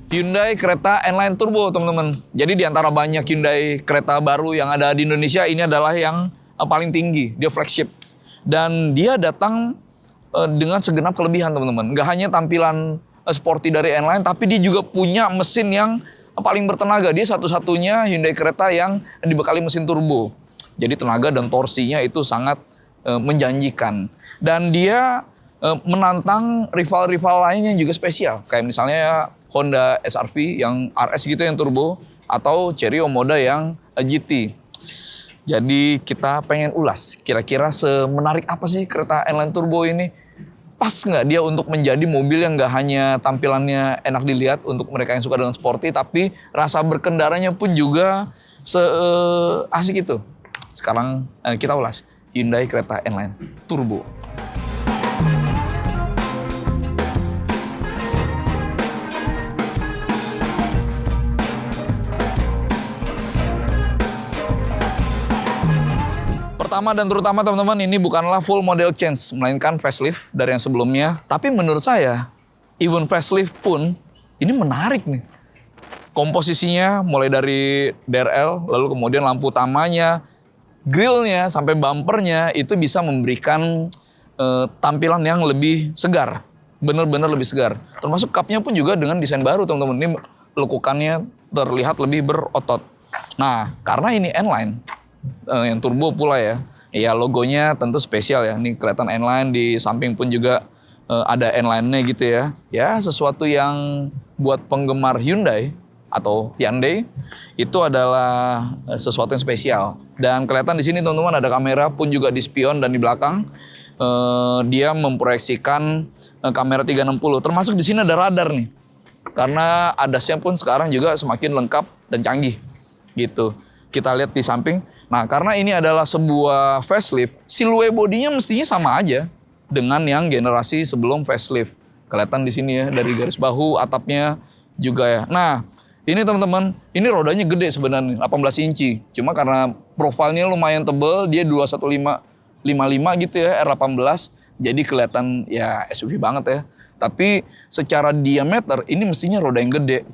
Hyundai Creta N-Line Turbo, teman-teman. Jadi di antara banyak Hyundai Creta baru yang ada di Indonesia, ini adalah yang paling tinggi. Dia flagship. Dan dia datang dengan segenap kelebihan, teman-teman. Nggak hanya tampilan sporty dari N-Line, tapi dia juga punya mesin yang paling bertenaga. Dia satu-satunya Hyundai Creta yang dibekali mesin turbo. Jadi tenaga dan torsinya itu sangat menjanjikan. Dan dia menantang rival-rival lain yang juga spesial. Kayak misalnya Honda SR-V yang RS gitu yang turbo, atau Chery Omoda yang GT. Jadi kita pengen ulas, kira-kira semenarik apa sih Creta N-Line Turbo ini? Pas nggak dia untuk menjadi mobil yang nggak hanya tampilannya enak dilihat untuk mereka yang suka dengan sporty, tapi rasa berkendaranya pun juga asik itu. Sekarang kita ulas Hyundai Creta N-Line Turbo. Pertama dan terutama teman-teman, ini bukanlah full model change, melainkan facelift dari yang sebelumnya. Tapi menurut saya, even facelift pun ini menarik nih. Komposisinya mulai dari DRL, lalu kemudian lampu utamanya, grillnya sampai bumpernya itu bisa memberikan tampilan yang lebih segar. Benar-benar lebih segar. Termasuk cupnya pun juga dengan desain baru teman-teman. Ini lekukannya terlihat lebih berotot. Nah, karena ini N-Line, yang turbo pula ya. Ya logonya tentu spesial ya. Ini kelihatan N-Line, di samping pun juga ada N-Line-nya gitu ya. Ya sesuatu yang buat penggemar Hyundai atau Hyundai itu adalah sesuatu yang spesial. Dan kelihatan di sini teman-teman ada kamera pun juga di spion dan di belakang. Dia memproyeksikan kamera 360. Termasuk di sini ada radar nih. Karena ADAS-nya pun sekarang juga semakin lengkap dan canggih gitu. Kita lihat di samping. Nah, karena ini adalah sebuah facelift, siluet bodinya mestinya sama aja dengan yang generasi sebelum facelift. Kelihatan di sini ya, dari garis bahu, atapnya juga ya. Nah, ini teman-teman, ini rodanya gede sebenarnya, 18 inci. Cuma karena profilnya lumayan tebal, dia 21555 gitu ya, R18. Jadi kelihatan ya SUV banget ya. Tapi secara diameter, ini mestinya roda yang gede.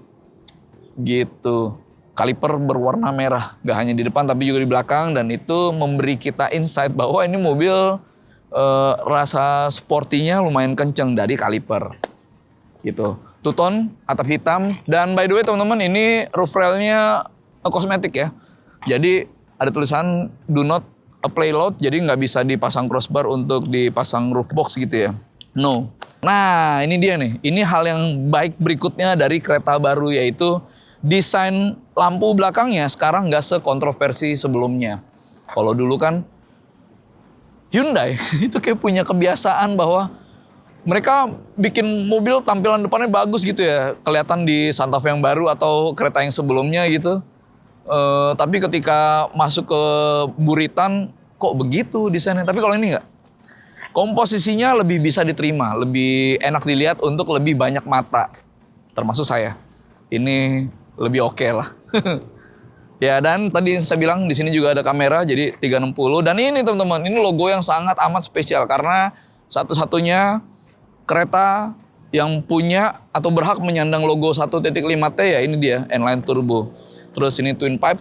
Gitu. Kaliper berwarna merah, gak hanya di depan tapi juga di belakang, dan itu memberi kita insight bahwa ini mobil rasa sportinya lumayan kenceng dari kaliper. Gitu. Two-tone, atap hitam, dan by the way teman-teman, ini roof railnya kosmetik ya. Jadi ada tulisan do not apply load, jadi nggak bisa dipasang crossbar untuk dipasang roof box gitu ya. No. Nah ini dia nih, ini hal yang baik berikutnya dari kereta baru, yaitu desain lampu belakangnya sekarang nggak sekontroversi sebelumnya. Kalau dulu kan Hyundai itu kayak punya kebiasaan bahwa mereka bikin mobil tampilan depannya bagus gitu ya. Kelihatan di Santa Fe yang baru atau kereta yang sebelumnya gitu. Tapi ketika masuk ke buritan kok begitu desainnya. Tapi kalau ini nggak. Komposisinya lebih bisa diterima, lebih enak dilihat untuk lebih banyak mata. Termasuk saya. Ini lebih oke lah. Ya, dan tadi saya bilang di sini juga ada kamera, jadi 360. Dan ini teman-teman, ini logo yang sangat amat spesial karena satu-satunya kereta yang punya atau berhak menyandang logo 1.5T ya ini dia, N-Line Turbo. Terus ini twin pipe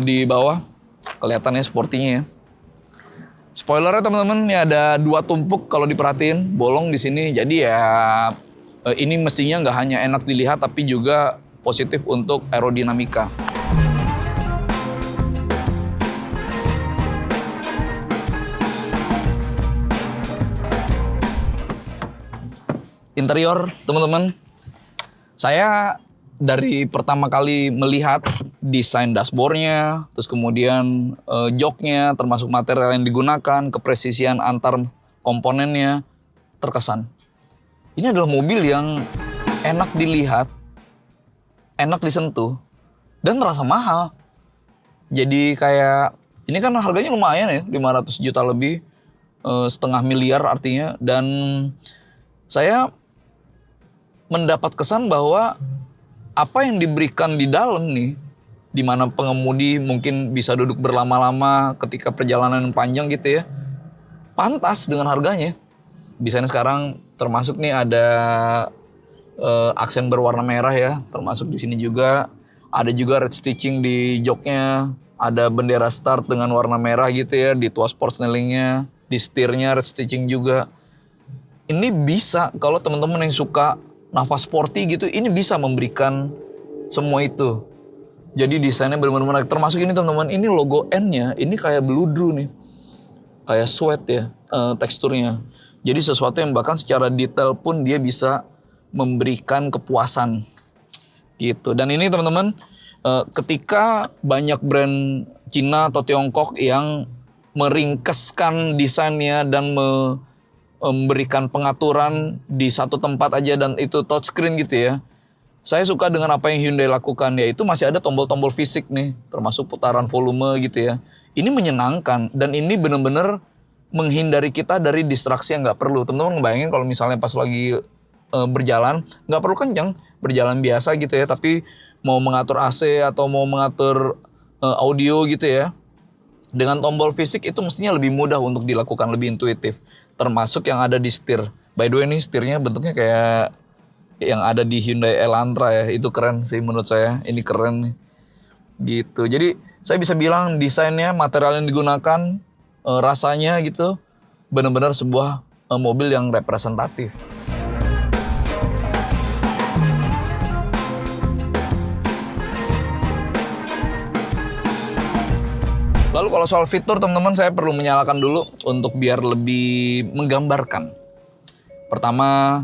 di bawah, kelihatannya sportinya ya. Spoilernya teman-teman, ini ada 2 tumpuk kalau diperhatiin, bolong di sini. Jadi ya ini mestinya nggak hanya enak dilihat tapi juga positif untuk aerodinamika. Interior teman-teman, saya dari pertama kali melihat desain dashboardnya, terus kemudian joknya, termasuk material yang digunakan, kepresisian antar komponennya, terkesan. Ini adalah mobil yang enak dilihat, enak disentuh, dan terasa mahal. Jadi kayak, ini kan harganya lumayan ya, 500 juta lebih, setengah miliar artinya. Dan saya mendapat kesan bahwa apa yang diberikan di dalam nih, di mana pengemudi mungkin bisa duduk berlama-lama ketika perjalanan panjang gitu ya, pantas dengan harganya. Desainnya sekarang termasuk nih ada aksen berwarna merah ya, termasuk di sini juga. Ada juga red stitching di joknya, ada bendera start dengan warna merah gitu ya di tuas port snellingnya, di setirnya red stitching juga. Ini bisa kalau teman-teman yang suka nafas sporty gitu, ini bisa memberikan semua itu. Jadi desainnya benar-benar menarik. Termasuk ini teman-teman, ini logo N-nya, ini kayak beludru nih. Kayak sweat ya teksturnya. Jadi sesuatu yang bahkan secara detail pun dia bisa memberikan kepuasan gitu. Dan ini teman-teman, ketika banyak brand Cina atau Tiongkok yang meringkeskan desainnya dan memberikan pengaturan di satu tempat aja dan itu touchscreen gitu ya. Saya suka dengan apa yang Hyundai lakukan, yaitu masih ada tombol-tombol fisik nih, termasuk putaran volume gitu ya. Ini menyenangkan dan ini benar-benar menghindari kita dari distraksi yang nggak perlu. Teman-teman ngebayangin kalau misalnya pas lagi berjalan, nggak perlu kencang, berjalan biasa gitu ya, tapi mau mengatur AC atau mau mengatur audio gitu ya, dengan tombol fisik itu mestinya lebih mudah untuk dilakukan, lebih intuitif. Termasuk yang ada di setir. By the way ini setirnya bentuknya kayak yang ada di Hyundai Elantra ya, itu keren sih menurut saya, ini keren nih. Gitu, jadi saya bisa bilang desainnya, material yang digunakan, rasanya gitu, benar-benar sebuah mobil yang representatif. Lalu kalau soal fitur teman-teman, saya perlu menyalakan dulu untuk biar lebih menggambarkan. Pertama,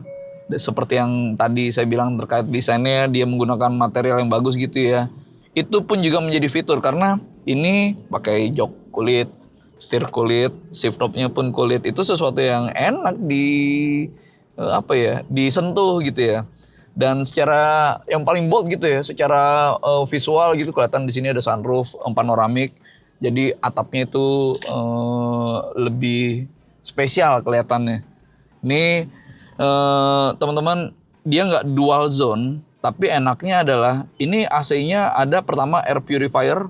seperti yang tadi saya bilang terkait desainnya, dia menggunakan material yang bagus gitu ya. Itu pun juga menjadi fitur karena ini pakai jok kulit, setir kulit, shift knob-nya pun kulit. Itu sesuatu yang enak disentuh gitu ya. Dan secara yang paling bold gitu ya, secara visual gitu kelihatan di sini ada sunroof panoramik. Jadi atapnya itu lebih spesial kelihatannya. Ini teman-teman, dia nggak dual zone, tapi enaknya adalah ini AC-nya ada pertama air purifier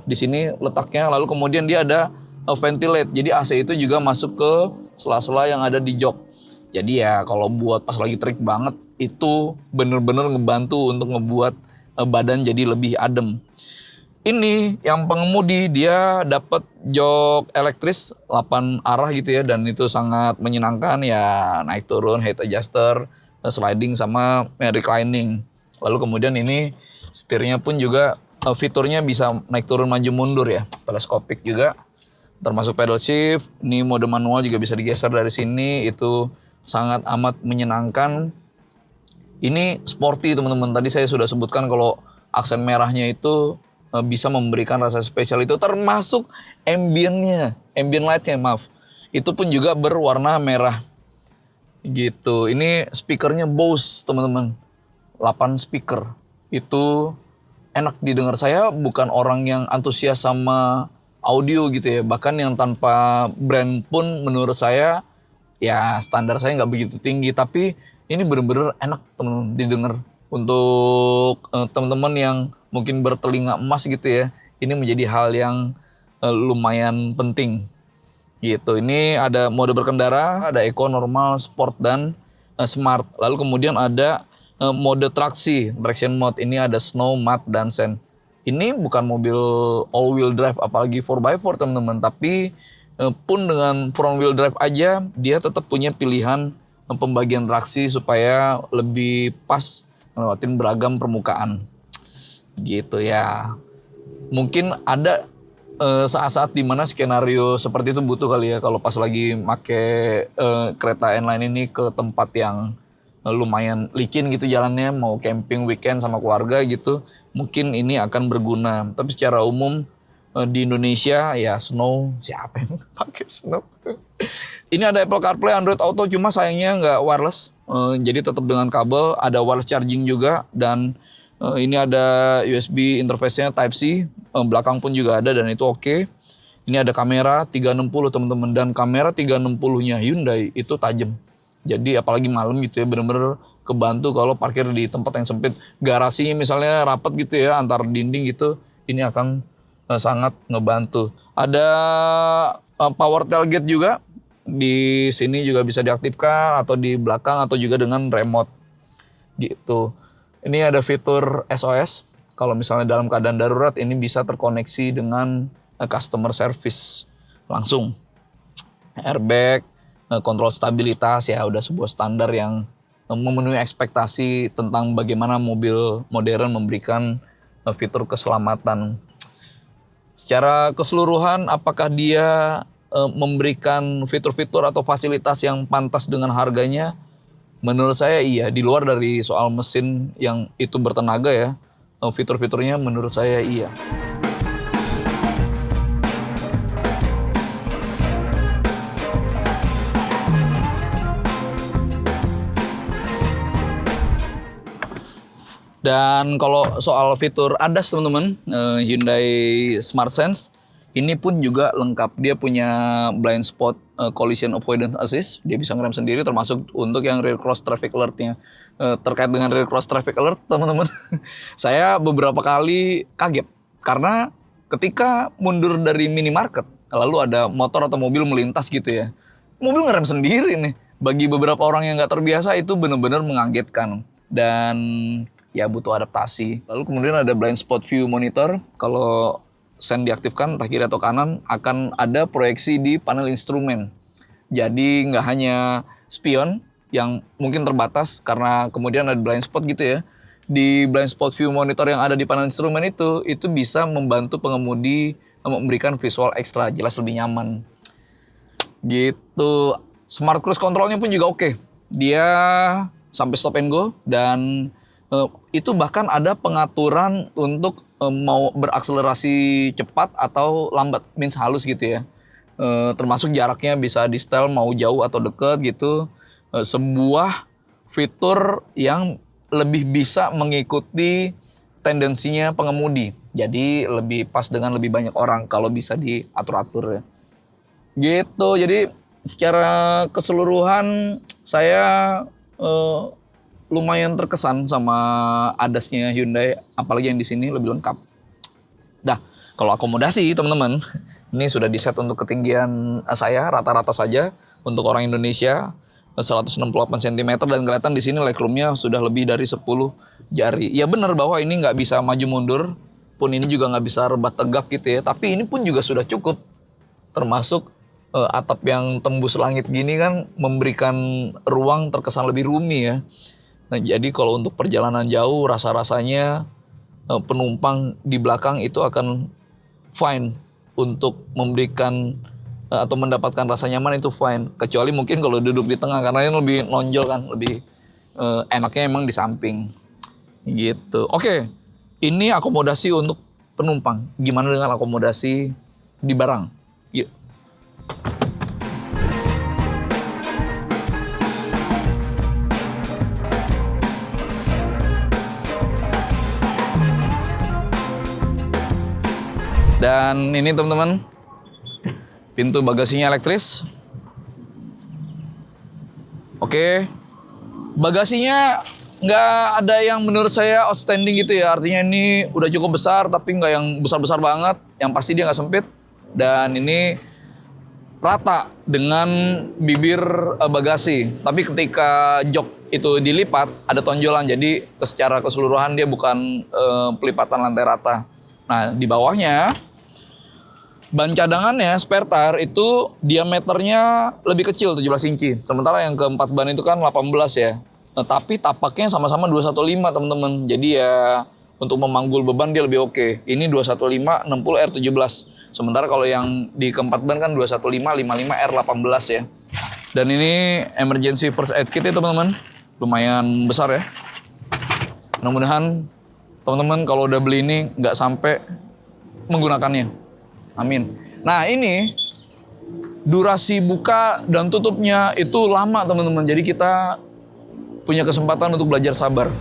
di sini letaknya, lalu kemudian dia ada ventilate. Jadi AC itu juga masuk ke sela-sela yang ada di jok. Jadi ya kalau buat pas lagi terik banget itu bener-bener ngebantu untuk ngebuat badan jadi lebih adem. Ini yang pengemudi dia dapat jok elektris 8 arah gitu ya, dan itu sangat menyenangkan ya, naik turun, height adjuster, sliding sama reclining. Lalu kemudian ini setirnya pun juga fiturnya bisa naik turun maju mundur ya, teleskopik juga, termasuk pedal shift. Ini mode manual juga bisa digeser dari sini, itu sangat amat menyenangkan. Ini sporty teman-teman, tadi saya sudah sebutkan kalau aksen merahnya itu bisa memberikan rasa spesial itu, termasuk ambient lightnya maaf, itu pun juga berwarna merah gitu. Ini speakernya Bose teman-teman, 8 speaker, itu enak didengar. Saya bukan orang yang antusias sama audio gitu ya, bahkan yang tanpa brand pun menurut saya ya standar saya nggak begitu tinggi, tapi ini bener-bener enak teman-teman didengar. Untuk teman-teman yang mungkin bertelinga emas gitu ya, ini menjadi hal yang lumayan penting gitu. Ini ada mode berkendara, ada eco, normal, sport, dan smart. Lalu kemudian ada mode traction mode. Ini ada snow, mud, dan sand. Ini bukan mobil all wheel drive apalagi 4x4 teman-teman, tapi pun dengan front wheel drive aja dia tetap punya pilihan pembagian traksi supaya lebih pas ngelewatin beragam permukaan gitu ya. Mungkin ada saat-saat dimana skenario seperti itu butuh kali ya, kalau pas lagi make kereta N-Line ini ke tempat yang lumayan licin gitu jalannya, mau camping weekend sama keluarga gitu, mungkin ini akan berguna. Tapi secara umum di Indonesia ya snow, siapa yang pakai snow? Ini ada Apple CarPlay, Android Auto, cuma sayangnya nggak wireless, jadi tetap dengan kabel. Ada wireless charging juga, dan ini ada USB interface-nya Type-C, belakang pun juga ada dan itu oke. Ini ada kamera 360 teman-teman, dan kamera 360-nya Hyundai itu tajam. Jadi apalagi malam gitu ya, bener-bener kebantu kalau parkir di tempat yang sempit. Garasinya misalnya rapat gitu ya, antar dinding gitu, ini akan sangat ngebantu. Ada power tailgate juga. Di sini juga bisa diaktifkan atau di belakang atau juga dengan remote gitu. Ini ada fitur SOS. Kalau misalnya dalam keadaan darurat ini bisa terkoneksi dengan customer service langsung. Airbag, kontrol stabilitas ya udah sebuah standar yang memenuhi ekspektasi tentang bagaimana mobil modern memberikan fitur keselamatan. Secara keseluruhan apakah dia memberikan fitur-fitur atau fasilitas yang pantas dengan harganya? Menurut saya iya, di luar dari soal mesin yang itu bertenaga ya, fitur-fiturnya menurut saya iya. Dan kalau soal fitur ADAS teman-teman, Hyundai Smart Sense ini pun juga lengkap. Dia punya blind spot collision avoidance assist. Dia bisa ngerem sendiri termasuk untuk yang rear cross traffic alert-nya. Terkait dengan rear cross traffic alert teman-teman, saya beberapa kali kaget. Karena ketika mundur dari minimarket, lalu ada motor atau mobil melintas gitu ya. Mobil ngerem sendiri nih. Bagi beberapa orang yang nggak terbiasa itu benar-benar mengagetkan. Dan ya butuh adaptasi. Lalu kemudian ada blind spot view monitor. Kalau sen diaktifkan entah kiri atau kanan akan ada proyeksi di panel instrumen. Jadi nggak hanya spion yang mungkin terbatas karena kemudian ada blind spot gitu ya. Di blind spot view monitor yang ada di panel instrumen itu bisa membantu pengemudi memberikan visual ekstra, jelas lebih nyaman. Gitu. Smart cruise controlnya pun juga oke. Dia sampai stop and go dan itu bahkan ada pengaturan untuk mau berakselerasi cepat atau lambat, means halus gitu ya. Termasuk jaraknya bisa di setel mau jauh atau dekat gitu. Sebuah fitur yang lebih bisa mengikuti tendensinya pengemudi. Jadi lebih pas dengan lebih banyak orang kalau bisa diatur-atur ya. Gitu, jadi secara keseluruhan saya lumayan terkesan sama ADAS-nya Hyundai, apalagi yang di sini lebih lengkap. Dah, kalau akomodasi teman-teman, ini sudah di-set untuk ketinggian saya rata-rata saja untuk orang Indonesia 168 cm dan kelihatan di sini legroomnya sudah lebih dari 10 jari. Ya benar bahwa ini nggak bisa maju mundur, pun ini juga nggak bisa rebat tegak gitu ya. Tapi ini pun juga sudah cukup, termasuk atap yang tembus langit gini kan memberikan ruang terkesan lebih roomy ya. Nah, jadi kalau untuk perjalanan jauh rasa-rasanya penumpang di belakang itu akan fine untuk memberikan atau mendapatkan rasa nyaman itu fine. Kecuali mungkin kalau duduk di tengah karena ini lebih nonjol kan, lebih enaknya emang di samping. Gitu. Oke, ini akomodasi untuk penumpang. Gimana dengan akomodasi di barang? Yuk. Dan ini teman-teman, pintu bagasinya elektris. Oke, bagasinya nggak ada yang menurut saya outstanding gitu ya. Artinya ini udah cukup besar tapi nggak yang besar-besar banget. Yang pasti dia nggak sempit. Dan ini rata dengan bibir bagasi. Tapi ketika jok itu dilipat ada tonjolan. Jadi secara keseluruhan dia bukan pelipatan lantai rata. Nah di bawahnya ban cadangannya spare tire itu diameternya lebih kecil 17 inci. Sementara yang keempat ban itu kan 18 ya. Nah, tapi tapaknya sama-sama 215 teman-teman. Jadi ya untuk memanggul beban dia lebih oke. Ini 215 60 R17. Sementara kalau yang di keempat ban kan 215 55 R18 ya. Dan ini emergency first aid kit ya teman-teman. Lumayan besar ya. Mudah-mudahan teman-teman kalau udah beli ini nggak sampai menggunakannya. Amin. Nah ini durasi buka dan tutupnya itu lama teman-teman. Jadi kita punya kesempatan untuk belajar sabar.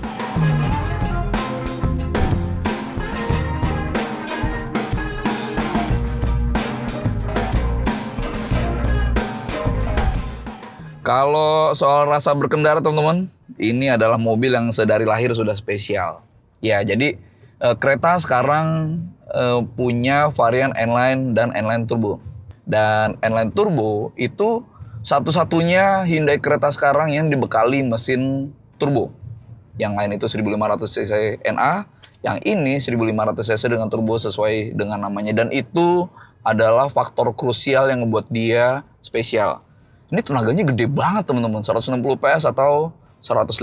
Kalau soal rasa berkendara teman-teman, ini adalah mobil yang sedari lahir sudah spesial. Ya jadi kereta sekarang punya varian N-Line dan N-Line Turbo. Dan N-Line Turbo itu satu-satunya Hyundai kereta sekarang yang dibekali mesin turbo. Yang lain itu 1500 cc NA, yang ini 1500 cc dengan turbo sesuai dengan namanya. Dan itu adalah faktor krusial yang membuat dia spesial. Ini tenaganya gede banget teman-teman, 160 PS atau 158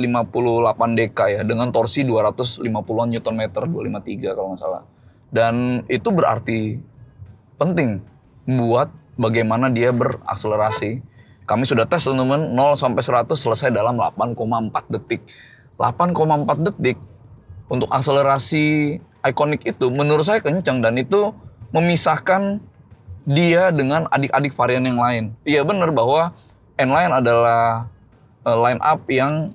dk ya, dengan torsi 250-an Nm, 253 kalau nggak salah. Dan itu berarti penting buat bagaimana dia berakselerasi. Kami sudah tes teman-teman, 0 sampai 100 selesai dalam 8,4 detik. 8,4 detik untuk akselerasi ikonik itu menurut saya kencang, dan itu memisahkan dia dengan adik-adik varian yang lain. Iya benar bahwa N-Line adalah line up yang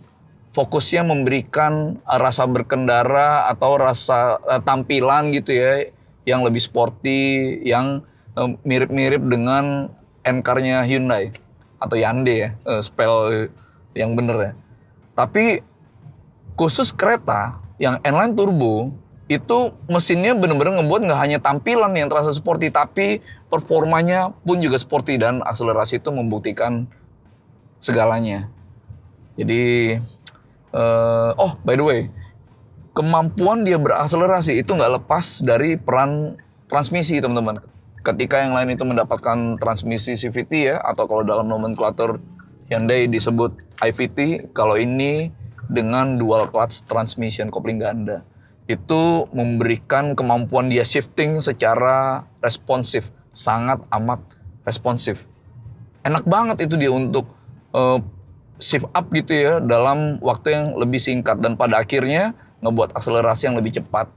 fokusnya memberikan rasa berkendara atau rasa tampilan gitu ya, yang lebih sporty, yang mirip-mirip dengan N-Car-nya Hyundai atau Hyundai ya, spell yang bener ya. Tapi khusus kereta yang N-Line Turbo itu mesinnya bener-bener ngebuat nggak hanya tampilan yang terasa sporty, tapi performanya pun juga sporty, dan akselerasi itu membuktikan segalanya. Jadi, oh by the way, kemampuan dia berakselerasi itu nggak lepas dari peran transmisi teman-teman. Ketika yang lain itu mendapatkan transmisi CVT ya, atau kalau dalam nomenklatur Hyundai disebut IVT, kalau ini dengan dual clutch transmission kopling ganda. Itu memberikan kemampuan dia shifting secara responsif, sangat amat responsif. Enak banget itu dia untuk shift up gitu ya dalam waktu yang lebih singkat, dan pada akhirnya ngebuat akselerasi yang lebih cepat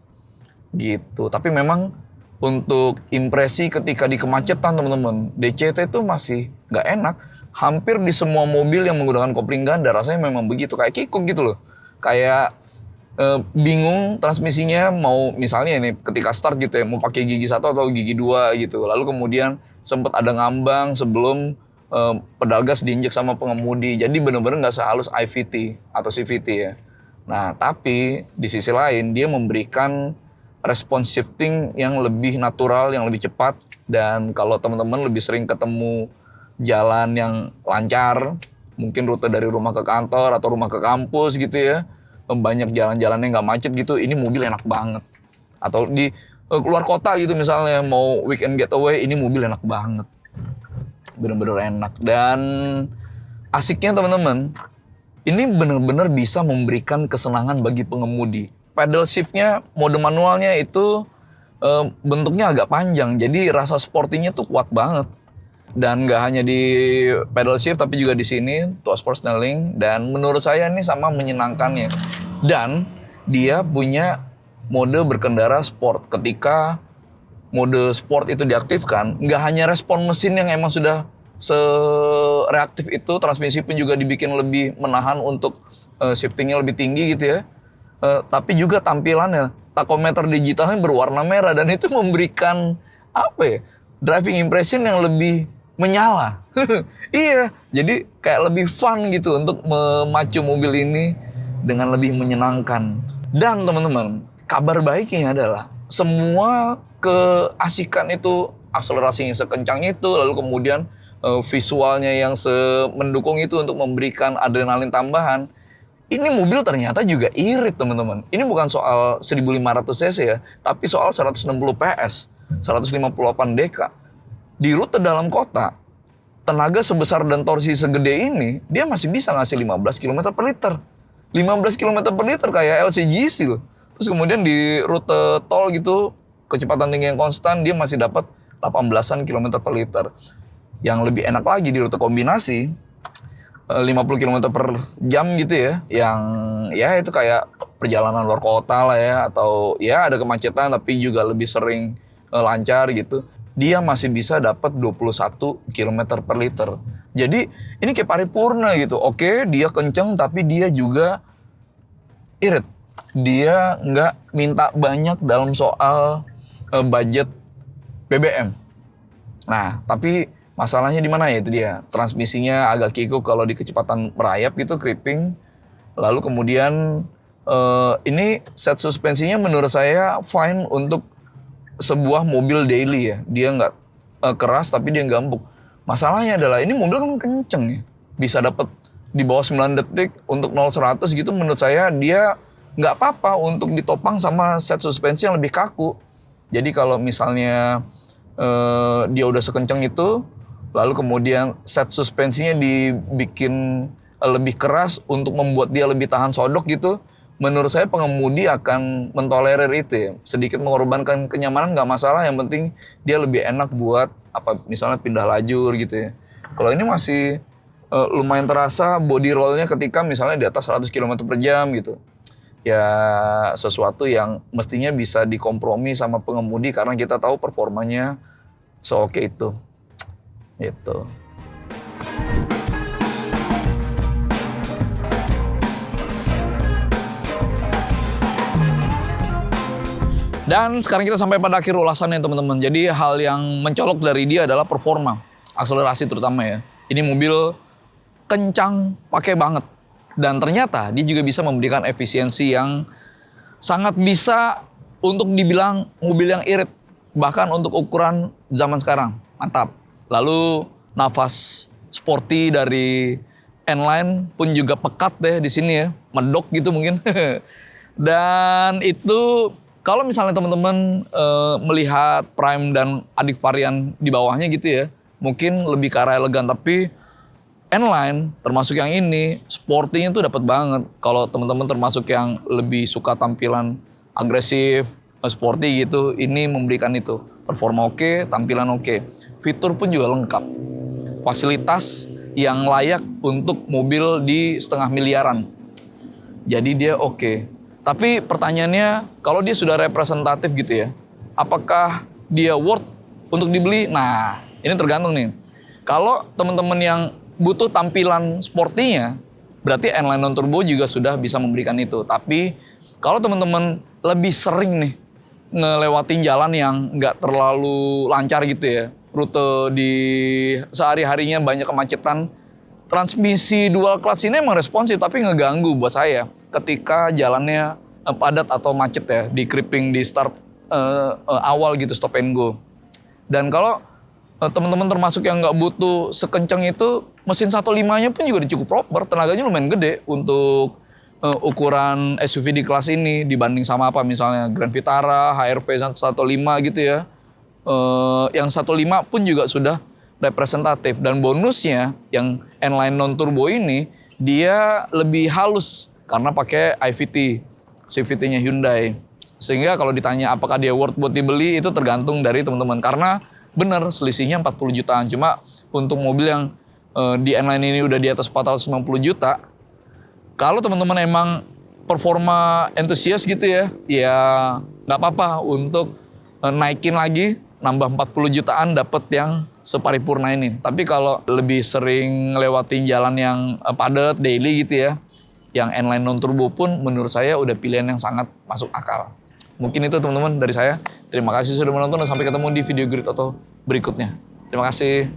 gitu. Tapi memang untuk impresi ketika di kemacetan teman-teman, DCT itu masih nggak enak. Hampir di semua mobil yang menggunakan kopling ganda rasanya memang begitu, kayak kikuk gitu loh. Kayak bingung transmisinya mau, misalnya ini ketika start gitu ya, mau pakai gigi 1 atau gigi 2 gitu. Lalu kemudian sempat ada ngambang sebelum pedal gas diinjek sama pengemudi. Jadi benar-benar nggak sehalus IVT atau CVT ya. Nah, tapi di sisi lain dia memberikan respons shifting yang lebih natural, yang lebih cepat. Dan kalau teman-teman lebih sering ketemu jalan yang lancar, mungkin rute dari rumah ke kantor atau rumah ke kampus gitu ya, banyak jalan-jalannya nggak macet gitu, ini mobil enak banget. Atau di keluar kota gitu misalnya, mau weekend getaway, ini mobil enak banget. Bener-bener enak. Dan asiknya teman-teman, ini bener-bener bisa memberikan kesenangan bagi pengemudi. Pedal shiftnya, mode manualnya itu bentuknya agak panjang, jadi rasa sportinya tuh kuat banget. Dan nggak hanya di pedal shift, tapi juga di sini tuh sport styling. Dan menurut saya ini sama menyenangkannya. Dan dia punya mode berkendara sport. Ketika mode sport itu diaktifkan, nggak hanya respon mesin yang emang sudah sereaktif itu, transmisi pun juga dibikin lebih menahan untuk shiftingnya lebih tinggi gitu ya. Tapi juga tampilannya, tachometer digitalnya berwarna merah, dan itu memberikan apa ya, driving impression yang lebih menyala. Iya, jadi kayak lebih fun gitu untuk memacu mobil ini dengan lebih menyenangkan. Dan teman-teman, kabar baiknya adalah semua keasikan itu, akselerasinya sekencang itu, lalu kemudian visualnya yang mendukung itu untuk memberikan adrenalin tambahan. Ini mobil ternyata juga irit teman-teman. Ini bukan soal 1500 cc ya, tapi soal 160 PS, 158 dk. Di rute dalam kota, tenaga sebesar dan torsi segede ini, dia masih bisa ngasih 15 km per liter. 15 km per liter kayak LCGC loh. Terus kemudian di rute tol gitu, kecepatan tinggi yang konstan, dia masih dapat 18-an km per liter. Yang lebih enak lagi di rute kombinasi, 50 km per jam gitu ya, yang ya itu kayak perjalanan luar kota lah ya, atau ya ada kemacetan tapi juga lebih sering lancar gitu, dia masih bisa dapat 21 km per liter. Jadi ini kayak paripurna gitu. Oke, dia kenceng tapi dia juga irit. Dia nggak minta banyak dalam soal budget BBM. Nah, tapi masalahnya di mana ya, itu dia. Transmisinya agak kikuk kalau di kecepatan merayap gitu, creeping. Lalu kemudian ini set suspensinya menurut saya fine untuk sebuah mobil daily ya. Dia nggak keras tapi dia nggak empuk. Masalahnya adalah ini mobil kan kenceng ya. Bisa dapat di bawah 9 detik untuk 0-100 gitu, menurut saya dia nggak apa-apa untuk ditopang sama set suspensi yang lebih kaku. Jadi kalau misalnya dia udah sekencang itu, lalu kemudian set suspensinya dibikin lebih keras untuk membuat dia lebih tahan sodok gitu, menurut saya pengemudi akan mentolerir itu ya. Sedikit mengorbankan kenyamanan nggak masalah, yang penting dia lebih enak buat misalnya pindah lajur gitu ya. Kalau ini masih lumayan terasa body rollnya ketika misalnya di atas 100 km per jam gitu. Ya sesuatu yang mestinya bisa dikompromi sama pengemudi karena kita tahu performanya seoke itu. Gitu. Dan sekarang kita sampai pada akhir ulasannya teman-teman. Jadi hal yang mencolok dari dia adalah performa, akselerasi terutama ya. Ini mobil kencang, pakai banget. Dan ternyata dia juga bisa memberikan efisiensi yang sangat bisa untuk dibilang mobil yang irit. Bahkan untuk ukuran zaman sekarang, mantap. Lalu nafas sporty dari N-Line pun juga pekat deh di sini ya. Medok gitu mungkin. Dan itu kalau misalnya teman-teman melihat Prime dan adik varian di bawahnya gitu ya, mungkin lebih ke arah elegan, tapi N-Line termasuk yang ini sportinya tuh dapat banget. Kalau teman-teman termasuk yang lebih suka tampilan agresif, sporty gitu, ini memberikan itu. Performa oke, tampilan oke. Fitur pun juga lengkap. Fasilitas yang layak untuk mobil di setengah miliaran. Jadi dia oke. Tapi pertanyaannya, kalau dia sudah representatif gitu ya, apakah dia worth untuk dibeli? Nah, ini tergantung nih. Kalau teman-teman yang butuh tampilan sportinya, berarti N-Line non-turbo juga sudah bisa memberikan itu. Tapi kalau teman-teman lebih sering nih ngelewatin jalan yang nggak terlalu lancar gitu ya, rute di sehari-harinya banyak kemacetan, transmisi dual clutch ini emang responsif tapi ngeganggu buat saya ketika jalannya padat atau macet ya, di creeping di start awal gitu, stop and go. Dan kalau teman-teman termasuk yang nggak butuh sekencang itu, mesin 1.5-nya pun juga cukup proper, tenaganya lumayan gede untuk ukuran SUV di kelas ini dibanding sama misalnya Grand Vitara, HR-V 1.5 gitu ya. Yang 1.5 pun juga sudah representatif, dan bonusnya yang N-Line non-turbo ini dia lebih halus karena pakai IVT, CVT-nya Hyundai. Sehingga kalau ditanya apakah dia worth buat dibeli, itu tergantung dari teman-teman, karena benar selisihnya 40 jutaan. Cuma untuk mobil yang di N-Line ini udah di atas 450 juta, kalau teman-teman emang performa entusias gitu ya, ya nggak apa-apa untuk naikin lagi, nambah 40 jutaan dapat yang separipurna ini. Tapi kalau lebih sering lewatin jalan yang padat daily gitu ya, yang N-Line non-turbo pun menurut saya udah pilihan yang sangat masuk akal. Mungkin itu teman-teman dari saya. Terima kasih sudah menonton dan sampai ketemu di video Grid Auto berikutnya. Terima kasih.